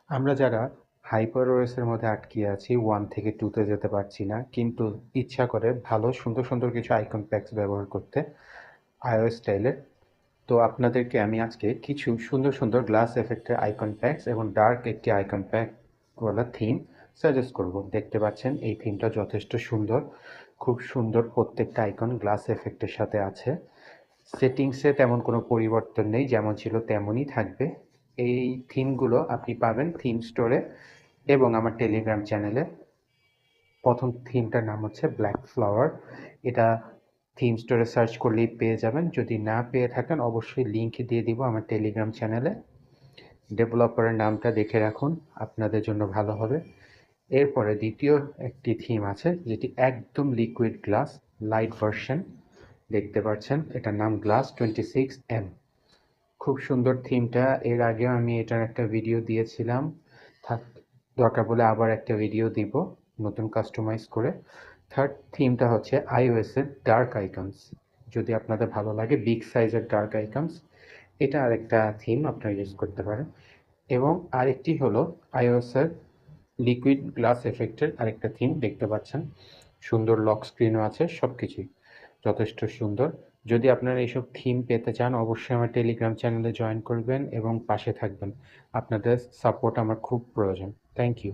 আমরা যারা HyperOS এর মধ্যে আটকে আছি 1 থেকে 2 তে যেতে পারছি না, কিন্তু ইচ্ছা করে ভালো সুন্দর সুন্দর কিছু আইকন প্যাকস ব্যবহার করতে iOS স্টাইলের। তো আপনাদেরকে আমি আজকে কিছু সুন্দর সুন্দর গ্লাস এফেক্টের আইকন প্যাকস এবং ডার্ক একটি আইকন প্যাক ওয়ালা থিম সাজেস্ট করব। দেখতে পাচ্ছেন এই থিমটা যথেষ্ট সুন্দর, খুব সুন্দর। প্রত্যেকটা আইকন গ্লাস এফেক্টের সাথে আছে। সেটিংসে তেমন কোনো পরিবর্তন নেই, যেমন ছিল তেমনই থাকবে। এই থিমগুলো আপনি পাবেন থিম স্টোরে এবং আমার টেলিগ্রাম চ্যানেলে। প্রথম থিমটার নাম হচ্ছে ব্ল্যাক ফ্লাওয়ার। এটা থিম স্টোরে সার্চ করলেই পেয়ে যাবেন। যদি না পেয়ে থাকেন অবশ্যই লিঙ্ক দিয়ে দিব আমার টেলিগ্রাম চ্যানেলে। ডেভেলপারের নামটা দেখে রাখুন, আপনাদের জন্য ভালো হবে। এরপরে দ্বিতীয় একটি থিম আছে যেটি একদম লিকুইড গ্লাস লাইট ভার্সন। দেখতে পাচ্ছেন এটার নাম গ্লাস 26M। খুব সুন্দর থিমটা, এর আগেও আমি এটার একটা ভিডিও দিয়েছিলাম। থাক, দরকার পড়লে আবার একটা ভিডিও দিব নতুন কাস্টমাইজ করে। থার্ড থিমটা হচ্ছে iOS এর ডার্ক আইকনস। যদি আপনাদের ভালো লাগে বিগ সাইজের ডার্ক আইকনস, এটা আরেকটা থিম আপনারা ইউজ করতে পারেন। এবং আরেকটি হলো iOS এর লিকুইড গ্লাস এফেক্টের আরেকটা থিম। দেখতে পাচ্ছেন সুন্দর লক স্ক্রিনও আছে, সব কিছুই যথেষ্ট সুন্দর। যদি আপনারা এইসব থিম পেতে চান অবশ্যই আমার টেলিগ্রাম চ্যানেলে জয়েন করবেন এবং পাশে থাকবেন। আপনাদের সাপোর্ট আমার খুব প্রয়োজন। Thank you.